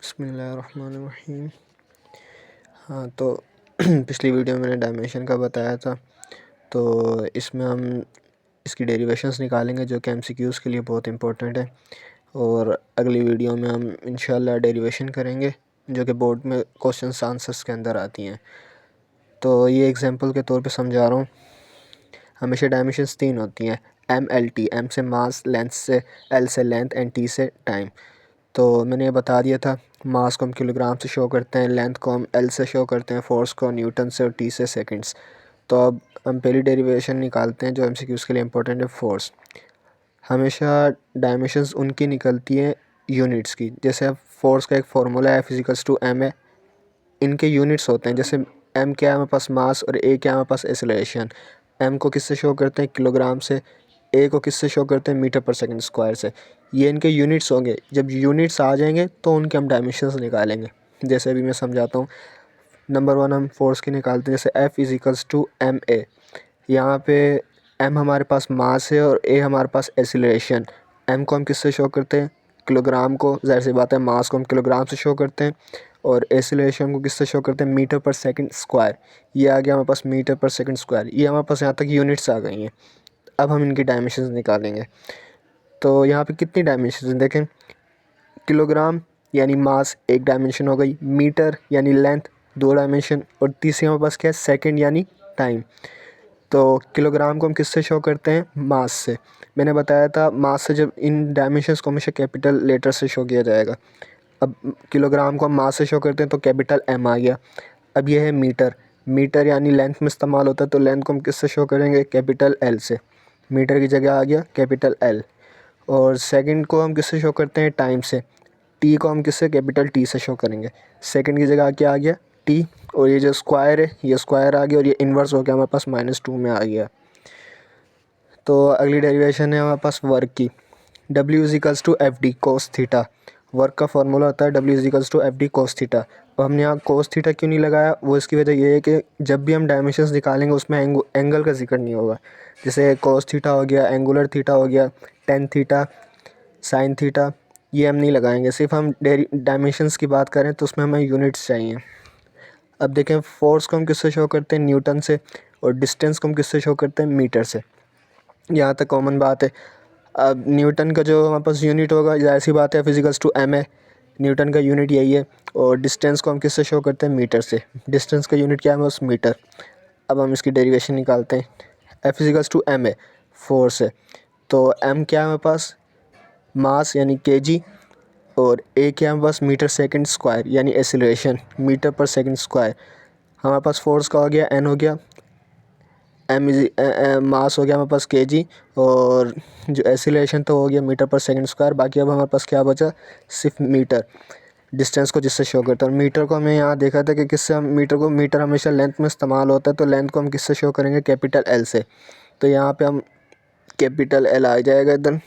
बिस्मिल्लाहिर्रहमानिर्रहीम। हाँ तो पिछली वीडियो में मैंने डायमेंशन का बताया था, तो इसमें हम इसकी डेरिवेशंस निकालेंगे जो कि एमसीक्यूज़ के लिए बहुत इंपॉर्टेंट है। और अगली वीडियो में हम इंशाल्लाह डेरिवेशन करेंगे जो कि बोर्ड में क्वेश्चंस आंसर्स के अंदर आती हैं। तो ये एग्जांपल के तौर पे समझा रहा हूँ। हमेशा डायमेंशंस 3 होती हैं, एम एल टी, एम से मास, लेंथ से एल से लेंथ एंड टी से टाइम। तो मैंने ये बता दिया था, मास को हम किलोग्राम से शो करते हैं, लेंथ को हम एल से शो करते हैं, फोर्स को न्यूटन से और टी से सेकंड्स। तो अब हम पहली डेरिवेशन निकालते हैं जो एमसीक्यूज़ के लिए इंपॉर्टेंट है, फोर्स। हमेशा डायमेंशंस उनकी निकलती हैं यूनिट्स की। जैसे अब फोर्स का एक फार्मूला है, फिजिकल्स टू एम है, इनके यूनिट्स होते हैं। जैसे एम क्या है हमारे पास, मास, और ए क्या है हमारे पास, एक्सेलरेशन। एम को किससे शो करते हैं, किलोग्राम से। ए को किससे शो करते हैं, मीटर पर सेकंड स्क्वायर से। ये इनके यूनिट्स होंगे। जब यूनिट्स आ जाएंगे तो उनके हम डायमेंशंस निकालेंगे। जैसे अभी मैं समझाता हूँ। नंबर 1 हम फोर्स की निकालते हैं, जैसे F is equals to M A. यहाँ पे एम हमारे पास मास है और ए हमारे पास एक्सीलरेशन। एम को हम किससे शो करते हैं, किलोग्राम को, ज़ाहिर सी बात है मास को हम किलोग्राम से शो करते हैं, और एक्सीलरेशन को किससे शो करते हैं, मीटर पर सेकंड स्क्वायर। ये आ गया हमारे पास मीटर पर सेकंड स्क्वायर। ये हमारे पास यहाँ तक यूनिट्स आ गई हैं। अब हम इनकी डायमेंशंस निकालेंगे। तो यहाँ पे कितनी डायमेंशन देखें, किलोग्राम यानी मास एक डायमेंशन हो गई, मीटर यानी लेंथ 2 डायमेंशन, और तीसरी हमारे पास क्या है, सेकंड यानी टाइम। तो किलोग्राम को हम किससे शो करते हैं, मास से। मैंने बताया था मास से जब इन डायमेंशंस को हमेशा कैपिटल लेटर से शो किया जाएगा। अब किलोग्राम को हम मास से शो करते हैं तो कैपिटल एम आ गया। अब ये है मीटर। मीटर यानी लेंथ में इस्तेमाल होता है, तो लेंथ को हम किससे शो करेंगे, कैपिटल एल से। मीटर की जगह आ गया कैपिटल एल। और सेकंड को हम किससे शो करते हैं, टाइम से। टी को हम किससे, कैपिटल टी से शो करेंगे। सेकंड की जगह क्या आ गया, टी। और ये जो स्क्वायर है ये स्क्वायर आ गया, और ये इन्वर्स हो गया हमारे पास -2 में आ गया। तो अगली डेरिवेशन है हमारे पास वर्क की। W is equals to F D cos theta. Work का फार्मूला होता है W is equals to F D cos theta. अब हमने यहाँ कोस थीटा क्यों नहीं लगाया, वो इसकी वजह ये है कि जब भी हम डायमेंशंस निकालेंगे उसमें एंगल का जिक्र नहीं होगा। जैसे कोस थीटा हो गया, एंगुलर थीटा हो गया, टेन थीटा, साइन थीटा, ये हम नहीं लगाएंगे। सिर्फ हम डायमेंशंस की बात करें तो उसमें हमें यूनिट्स चाहिए। अब देखें, फोर्स को हम किससे शो करते हैं, न्यूटन से, और डिस्टेंस को हम किससे शो करते हैं, मीटर से। यहाँ तक कॉमन बात है। अब न्यूटन का जो हमारे पास यूनिट होगा, ज़ाहिर सी बात है फिजिकल्स टू एम है, न्यूटन का यूनिट यही है। और डिस्टेंस को हम किससे शो करते हैं, मीटर से। डिस्टेंस का यूनिट क्या है, बस मीटर। अब हम इसकी डेरिवेशन निकालते हैं। एफ फिजिकल्स टू एम है, फोर्स है, तो एम क्या है हमारे पास, मास यानी केजी, और ए क्या है हमारे पास, मीटर सेकंड स्क्वायर यानी acceleration, metre per second square. हमारे पास फोर्स का हो गया, एन हो गया, एम इज मास हो गया हमारे पास केजी, और जो एक्सीलरेशन तो हो गया मीटर पर सेकंड स्क्वायर। बाकी अब हमारे पास क्या बचा, सिर्फ मीटर, डिस्टेंस को जिससे शो करता है। और मीटर को हमें यहाँ देखा था कि किससे हम मीटर को, मीटर हमेशा लेंथ में इस्तेमाल होता है, तो लेंथ को हम किससे शो करेंगे, कैपिटल एल से। तो यहाँ पे हम कैपिटल एल आ जाएगा इधर,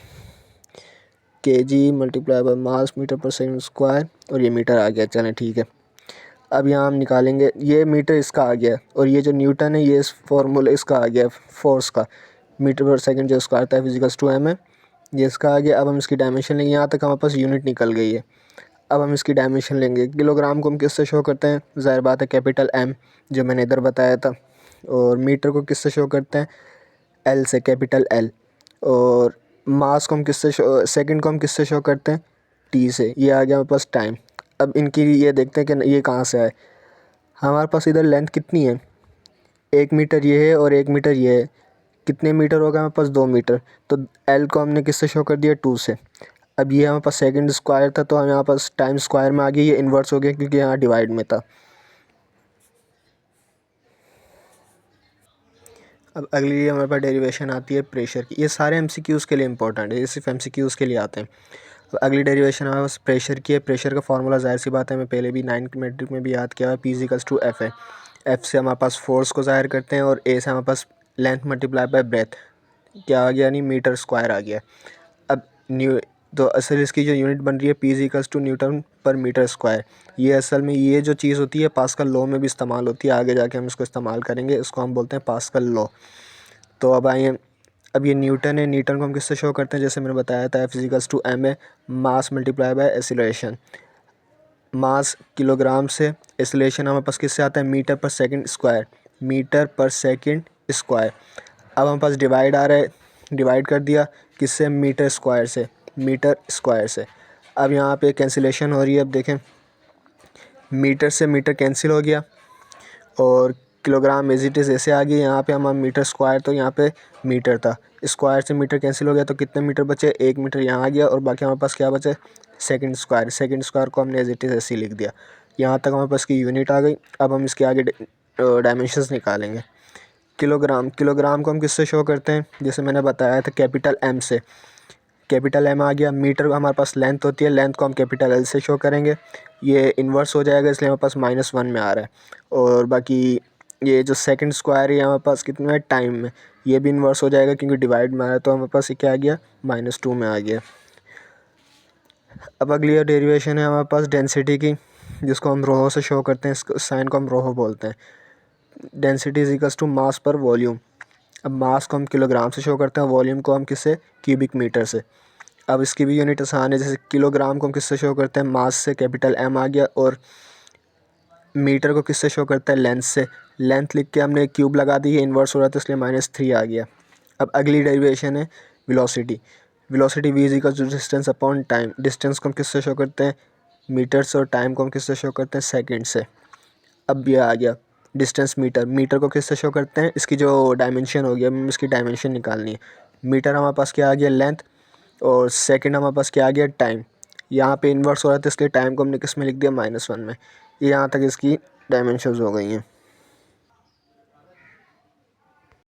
KG multiply by mass metre per second square, और ये मीटर आ गया। चलें ठीक है। अब यहाँ हम निकालेंगे, ये मीटर इसका आ गया, और ये जो न्यूटन है ये इस फॉर्मूला इसका आ गया, फोर्स का, मीटर पर सेकंड जो इसका आता है फिजिकल्स टू एम है, ये इसका आ गया। अब हम इसकी डायमेंशन लेंगे, यहाँ तक हमारे पास यूनिट निकल गई है। अब हम इसकी डायमेंशन लेंगे। किलोग्राम को हम किससे शो करते हैं, ज़ाहिर बात है कैपिटल एम, जो मैंने इधर बताया था। और मीटर को किससे शो करते हैं, एल से, कैपिटल एल। और मास को हम किससे शो, सेकंड को हम किससे शो करते हैं, टी से। ये आ गया हमारे पास टाइम। अब इनकी ये देखते हैं कि ये कहाँ से आए। हमारे पास इधर लेंथ कितनी है, 1 मीटर ये है और 1 मीटर ये है। कितने मीटर होगा हमारे पास, 2 मीटर। तो एल को हमने किससे शो कर दिया, 2 से। अब ये हमारे पास सेकंड स्क्वायर था, तो हम यहाँ पास टाइम स्क्वायर में आ गया, ये इन्वर्स हो गया क्योंकि यहाँ डिवाइड में था। अब अगली हमारे पास डेरिवेशन आती है प्रेशर की। ये सारे एमसीक्यूज़ के लिए इंपॉर्टेंट है, ये सिर्फ एमसीक्यूज़ के लिए आते हैं। अब अगली डेरिवेशन हमारे पास प्रेशर की है। प्रेशर का फार्मूला ज़ाहिर सी बात है मैं पहले भी 9th मैट्रिक में भी याद किया है, P = F है। एफ से हमारे पास फोर्स को ज़ाहिर करते हैं, और ए से हमारे पास लेंथ मल्टीप्लाई बाय ब्रेथ क्या आ गया, यानी मीटर स्क्वायर आ गया। अब न्यू तो असल इसकी जो यूनिट बन रही है P = न्यूटन पर मीटर स्क्वायर। ये असल में ये जो चीज़ होती है पास्कल लॉ में भी इस्तेमाल होती है, आगे जाके हम इसको इस्तेमाल करेंगे, इसको हम बोलते हैं पास्कल लॉ। तो अब आइए, अब ये न्यूटन है, न्यूटन को हम किससे शो करते हैं, जैसे मैंने बताया था F = m है, मास multiply by acceleration. Mass kilogram से, एक्सेलरेशन हमारे पास किससे आता है, metre per second square, metre per second square. अब हमारे पास डिवाइड आ रहा है, डिवाइड कर दिया किससे, मीटर स्क्वायर से, मीटर स्क्वायर से। अब यहाँ पे कैंसिलेशन हो रही है। अब देखें, मीटर से मीटर कैंसिल हो गया और किलोग्राम एज इट इज़ ऐसे आ गई। यहाँ पे हमारा मीटर स्क्वायर, तो यहाँ पे मीटर था, स्क्वायर से मीटर कैंसिल हो गया, तो कितने मीटर बचे, 1 मीटर यहाँ आ गया और बाकी हमारे पास क्या बचे, सेकंड स्क्वायर। सेकंड स्क्वायर को हमने एज इट इज़ ऐसे ही लिख दिया। यहाँ तक हमारे पास की यूनिट आ गई। अब हम इसके आगे डायमेंशंस निकालेंगे। किलोग्राम, किलोग्राम को हम किससे शो करते हैं, जैसे मैंने बताया था कैपिटल एम से, कैपिटल एम आ गया। मीटर हमारे पास लेंथ होती है, लेंथ को हम कैपिटल एल से शो करेंगे। ये इन्वर्स हो जाएगा इसलिए हमारे पास -1 में आ रहा है। और बाकी ये जो सेकंड स्क्वायर है हमारे पास कितने में, टाइम में, ये भी इन्वर्स हो जाएगा क्योंकि डिवाइड में आ रहा है, तो हमारे पास ये क्या आ गया, -2 में आ गया। अब अगली डेरिवेशन है हमारे पास डेंसिटी की, जिसको हम रो से शो करते हैं, इसको साइन को हम रो बोलते हैं। Density is equals to mass per volume. अब मास को हम किलोग्राम से शो करते हैं, वॉल्यूम को हम किससे, क्यूबिक मीटर से। अब इसकी भी यूनिट आसान है, जैसे किलोग्राम को हम किससे शो करते हैं, मास से, कैपिटल एम आ गया, और मीटर को किससे शो करता है, लेंथ से। लेंथ लिख के हमने क्यूब लगा दी, है इन्वर्स हो रहा था इसलिए -3 आ गया। अब अगली डेरिवेशन है velocity. Velocity v is equal to distance upon time. Distance को हम किससे शो करते हैं, मीटर से, और टाइम को हम किससे शो करते हैं, सेकंड से। अब ये आ गया डिस्टेंस मीटर। मीटर को किससे शो करते हैं, इसकी जो डायमेंशन होगी, अब इसकी डायमेंशन निकालनी है। मीटर हमारे पास क्या आ गया, लेंथ, और सेकंड हमारे पास क्या आ गया, टाइम। यहाँ पे इन्वर्स हो रहा था इसलिए टाइम को हमने किस में लिख दिया, -1 में। ये यहाँ तक इसकी डायमेंशंस हो गई हैं।